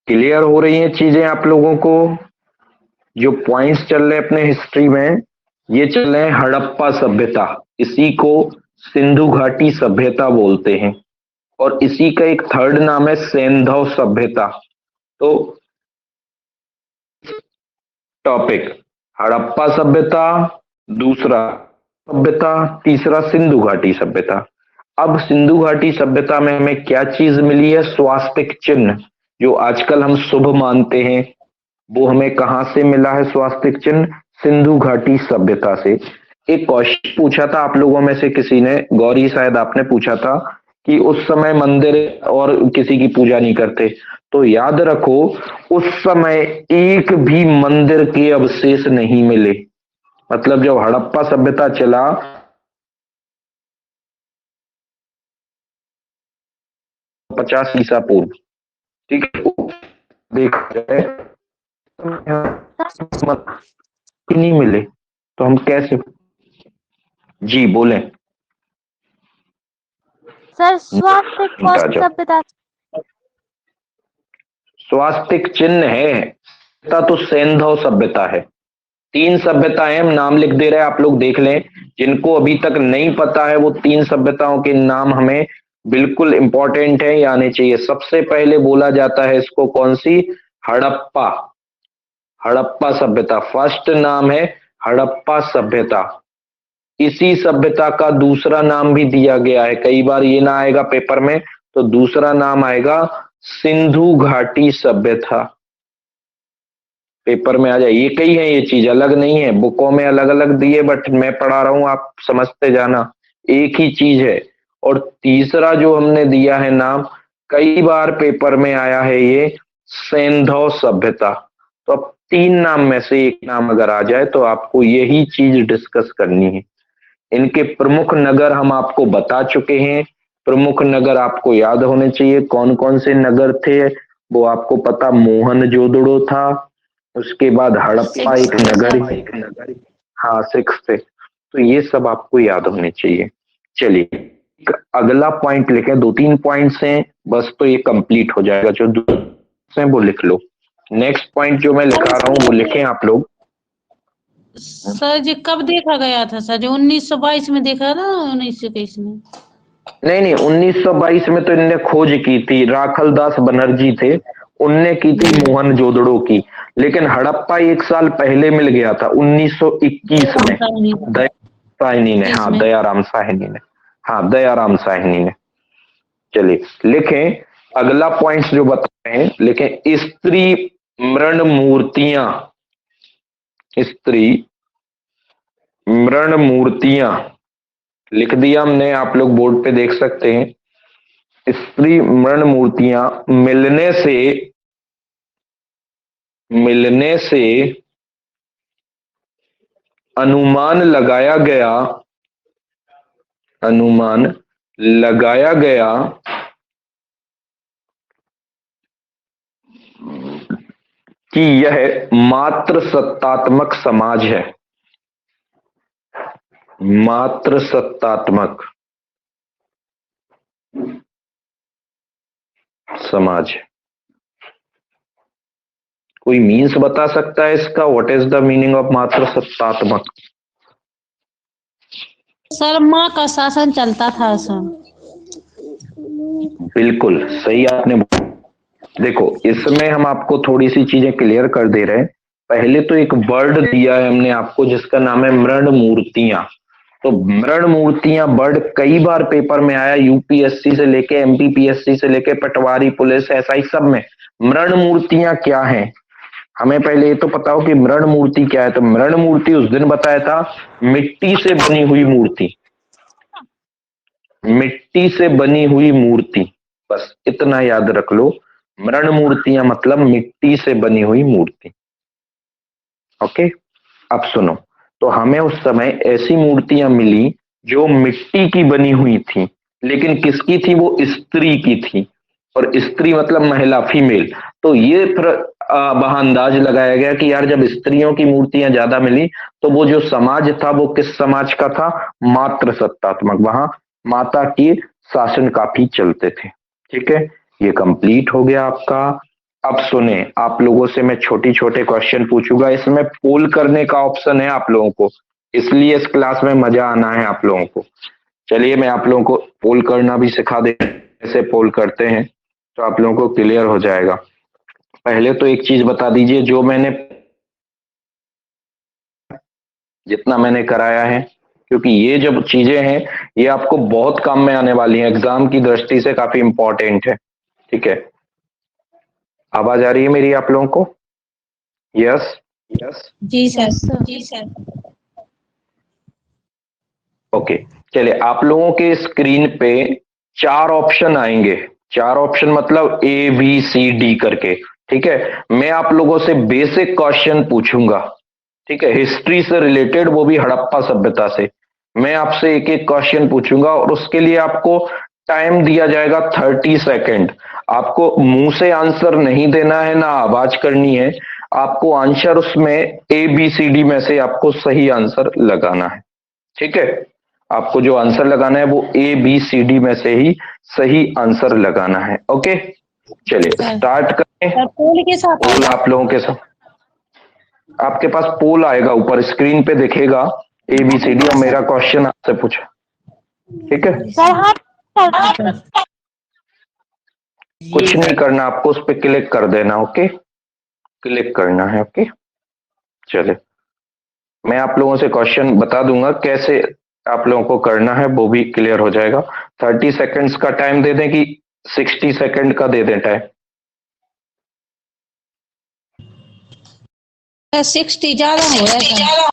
Clear हो रही हैं चीजें आप लोगों को? जो पॉइंट्स चल रहे हैं अपने हिस्ट्री में, ये चल रहे हैं हड़प्पा सभ्यता, इसी को सिंधु घाटी सभ्यता बोलते हैं, और इसी का एक थर्ड नाम है सेंधव सभ्यता। तो टॉपिक हड़प्पा सभ्यता, दूसरा सभ्यता, तीसरा सिंधु घाटी सभ्यता। अब सिंधु घाटी सभ्यता में हमें क्या चीज मिली है? स्वास्तिक चिन्ह, जो आजकल हम शुभ मानते हैं, वो हमें कहां से मिला है स्वास्तिक चिन्ह? सिंधु घाटी सभ्यता से। एक क्वेश्चन पूछा था आप लोगों में से किसी ने, गौरी शायद आपने पूछा था कि उस समय मंदिर और किसी की पूजा नहीं करते, तो याद रखो उस समय एक भी मंदिर के अवशेष नहीं मिले। मतलब जब हड़प्पा सभ्यता चला, 50 ईसा पूर्व, ठीक है, देखा जाए नहीं मिले, तो हम कैसे? जी बोलें। सर स्वास्थ्य कौन सभ्यता? स्वास्तिक चिन्ह है तो सेंधव सभ्यता है। 3 सभ्यताएं हम नाम लिख दे रहे हैं, आप लोग देख लें। जिनको अभी तक नहीं पता है वो 3 सभ्यताओं के नाम हमें बिल्कुल इंपॉर्टेंट है, ये आने चाहिए। सबसे पहले बोला जाता है इसको कौन सी? हड़प्पा, हड़प्पा सभ्यता, फर्स्ट नाम है हड़प्पा सभ्यता। इसी सभ्यता का दूसरा नाम भी दिया गया है, कई बार ये ना आएगा पेपर में, तो दूसरा नाम आएगा सिंधु घाटी सभ्यता। पेपर में आ जाए, ये कई है, ये चीज अलग नहीं है, बुकों में अलग अलग दिए, बट मैं पढ़ा रहा हूं, आप समझते जाना, एक ही चीज है। और तीसरा जो हमने दिया है नाम, कई बार पेपर में आया है, ये सेंधव सभ्यता। तो अब 3 नाम में से एक नाम अगर आ जाए तो आपको यही चीज डिस्कस करनी है। इनके प्रमुख नगर हम आपको बता चुके हैं, प्रमुख नगर आपको याद होने चाहिए। कौन कौन से नगर थे वो आपको पता? मोहनजोदड़ो था, उसके बाद हड़प्पा एक नगर, हाँ 6 थे। तो ये सब आपको याद होने चाहिए। चलिए अगला पॉइंट लिखें, 2-3 पॉइंट्स हैं बस, तो ये कंप्लीट हो जाएगा। जो दूसरे वो लिख लो। नेक्स्ट पॉइंट जो मैं लिखा रहा हूँ वो लिखें आप लोग। सर जी कब देखा गया था सर? जो 1922 में देखा था, 1921 में? नहीं 1922 में तो इनने खोज की थी, राखल दास बनर्जी थे, उनने की थी मोहनजोदड़ो की। लेकिन हड़प्पा 1 साल पहले मिल गया था 1921 में, साहनी ने, हाँ दयाराम साहनी ने, हाँ दयाराम साहनी ने। चलिए लिखें अगला पॉइंट्स जो बता रहे हैं, लिखें स्त्री मृण मूर्तियां, स्त्री मृण मूर्तियां लिख दिया हमने, आप लोग बोर्ड पे देख सकते हैं। स्त्री मृण मूर्तियां मिलने से अनुमान लगाया गया कि यह मात्र सत्तात्मक समाज है, मात्र सत्तात्मक समाज। कोई मीन्स बता सकता है इसका? What is the meaning of मात्र सत्तात्मक? सर माँ का शासन चलता था सर। बिल्कुल सही आपने। देखो इसमें हम आपको थोड़ी सी चीजें क्लियर कर दे रहे हैं। पहले तो एक वर्ड दिया है हमने आपको जिसका नाम है मृण मूर्तियां। तो मृण मूर्तियां वर्ड कई बार पेपर में आया, यूपीएससी से लेके एमपीपीएससी से लेके पटवारी पुलिस एसआई सब में। मृण मूर्तियां क्या हैं, हमें पहले ये तो पता हो कि मृण मूर्ति क्या है। तो मृण मूर्ति उस दिन बताया था मिट्टी से बनी हुई मूर्ति, मिट्टी से बनी हुई मूर्ति, बस इतना याद रख लो। मृण मूर्तियां मतलब मिट्टी से बनी हुई मूर्ति। ओके, अब सुनो, तो हमें उस समय ऐसी मूर्तियां मिली जो मिट्टी की बनी हुई थी, लेकिन किसकी थी? वो स्त्री की थी, और स्त्री मतलब महिला, फीमेल। तो ये फिर बहानदाज लगाया गया कि यार जब स्त्रियों की मूर्तियां ज्यादा मिली तो वो जो समाज था वो किस समाज का था? मात्र सत्तात्मक, वहां माता की शासन काफी चलते थे। ठीक है, ये कंप्लीट हो गया आपका अब सुने, आप लोगों से मैं छोटे छोटे क्वेश्चन पूछूंगा, इसमें पोल करने का ऑप्शन है आप लोगों को, इसलिए इस क्लास में मजा आना है आप लोगों को। चलिए मैं आप लोगों को पोल करना भी सिखा दे, कैसे पोल करते हैं, तो आप लोगों को क्लियर हो जाएगा। पहले तो एक चीज बता दीजिए, जो मैंने जितना मैंने कराया है, क्योंकि ये जब चीजें हैं ये आपको बहुत काम में आने वाली हैं, एग्जाम की दृष्टि से काफी इंपॉर्टेंट है। ठीक है, आवाज आ रही है मेरी आप लोगों को? यस यस जी सर। जी सर। ओके। चलिए, आप लोगों के स्क्रीन पे 4 ऑप्शन आएंगे, 4 ऑप्शन मतलब ए बी सी डी करके। ठीक है, मैं आप लोगों से बेसिक क्वेश्चन पूछूंगा, ठीक है, हिस्ट्री से रिलेटेड, वो भी हड़प्पा सभ्यता से। मैं आपसे एक एक क्वेश्चन पूछूंगा और उसके लिए आपको टाइम दिया जाएगा 30 सेकेंड। आपको मुंह से आंसर नहीं देना है, ना आवाज करनी है, आपको आंसर उसमें ए बी सी डी में से आपको सही आंसर लगाना है। ठीक है, आपको जो आंसर लगाना है वो ए बी सी डी में से ही सही आंसर लगाना है। ओके, चलिए स्टार्ट करें। सर पोल के साथ पोल आप लोगों के साथ, आपके पास पोल आएगा, ऊपर स्क्रीन पे दिखेगा ए बी सी डी, और मेरा क्वेश्चन आपसे पूछा। ठीक है, सर हाँ कुछ नहीं करना, आपको उस पर क्लिक कर देना। ओके, क्लिक करना है। ओके, चलिए मैं आप लोगों से क्वेश्चन बता दूंगा, कैसे आप लोगों को करना है वो भी क्लियर हो जाएगा। 30 सेकंड्स का टाइम दे दें कि 60 सेकंड का दे दें टाइम? 60 ज्यादा हो रहा है सर।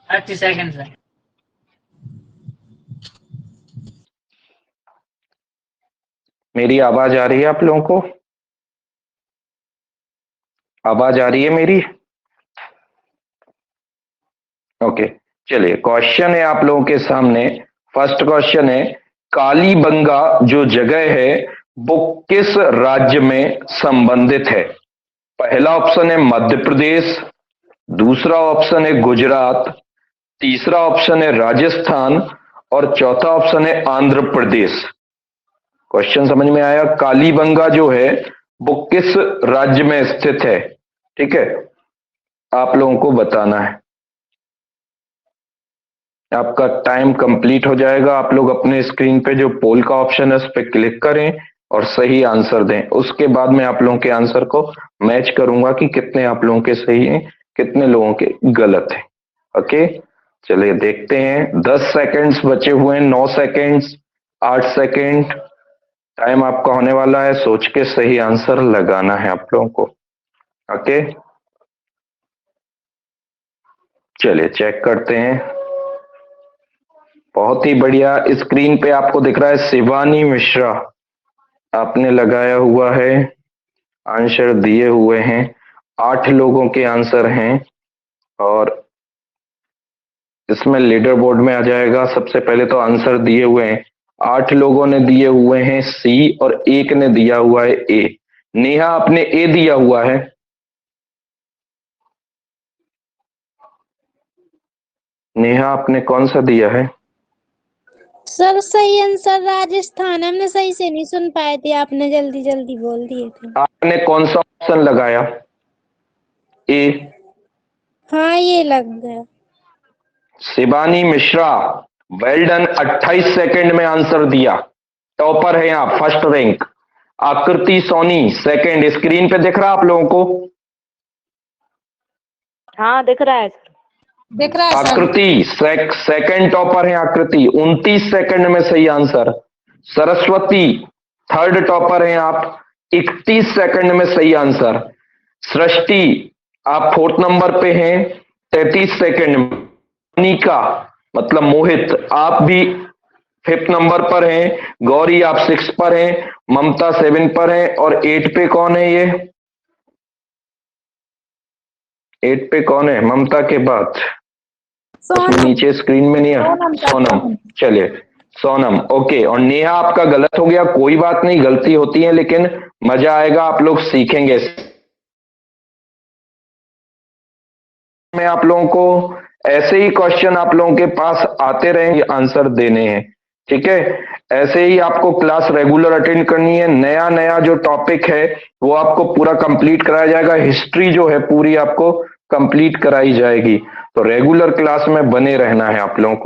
30 second sir. मेरी आवाज आ रही है आप लोगों को? आवाज आ रही है मेरी? ओके, चलिए क्वेश्चन है आप लोगों के सामने। फर्स्ट क्वेश्चन है, कालीबंगा जो जगह है वो किस राज्य में संबंधित है? पहला ऑप्शन है मध्य प्रदेश, दूसरा ऑप्शन है गुजरात, तीसरा ऑप्शन है राजस्थान, और चौथा ऑप्शन है आंध्र प्रदेश। क्वेश्चन समझ में आया? कालीबंगा जो है वो किस राज्य में स्थित है? ठीक है, आप लोगों को बताना है। आपका टाइम कंप्लीट हो जाएगा, आप लोग अपने स्क्रीन पे जो पोल का ऑप्शन है उस पर क्लिक करें और सही आंसर दें। उसके बाद मैं आप लोगों के आंसर को मैच करूंगा कि कितने आप लोगों के सही हैं, कितने लोगों के गलत हैं। ओके, चलिए देखते हैं। 10 सेकंड्स बचे हुए हैं, 9 सेकंड्स, 8 सेकंड, टाइम आपका होने वाला है। सोच के सही आंसर लगाना है आप लोगों को। ओके, चलिए चेक करते हैं। बहुत ही बढ़िया, स्क्रीन पे आपको दिख रहा है शिवानी मिश्रा, आपने लगाया हुआ है, आंसर दिए हुए हैं। 8 लोगों के आंसर हैं और इसमें लीडर बोर्ड में आ जाएगा। सबसे पहले तो आंसर दिए हुए हैं, 8 लोगों ने दिए हुए हैं सी और एक ने दिया हुआ है ए। नेहा आपने ए दिया हुआ है। नेहा आपने कौन सा दिया है? सर सही आंसर राजस्थान। हमने सही से नहीं सुन पाए थे, आपने जल्दी जल्दी बोल दिए थे। आपने कौन सा ऑप्शन लगाया? ए। हाँ ये लग गया। Shivani Mishra, well done, 28 second में आंसर दिया, टॉपर है आप, फर्स्ट रैंक। आकृति सोनी सेकंड, स्क्रीन पे दिख रहा आप लोगों को? हाँ दिख रहा है सर। दिख रहा है सर। आकृति सेकंड टॉपर है आकृति, 29 सेकंड में सही आंसर। सरस्वती थर्ड टॉपर हैं आप, 31 सेकंड में सही आंसर। सृष्टि आप 4th नंबर पे हैं, 33 सेकंड में। मोनिका मतलब मोहित, आप भी 5th नंबर पर हैं। गौरी आप 6 पर हैं, ममता 7 पर हैं, और 8 पे कौन है? ये 8 पे कौन है ममता के बाद? उसमें नीचे स्क्रीन में नहीं है। सोनम, चलिए सोनम। ओके, और नेहा आपका गलत हो गया, कोई बात नहीं, गलती होती है लेकिन मजा आएगा, आप लोग सीखेंगे। मैं आप लोगों को ऐसे ही क्वेश्चन आप लोगों के पास आते रहेंगे, आंसर देने हैं। ठीक है, ऐसे ही आपको क्लास रेगुलर अटेंड करनी है। नया नया जो टॉपिक है वो आपको पूरा कंप्लीट कराया जाएगा। हिस्ट्री जो है पूरी आपको कंप्लीट कराई जाएगी। तो रेगुलर क्लास में बने रहना है आप लोगों को।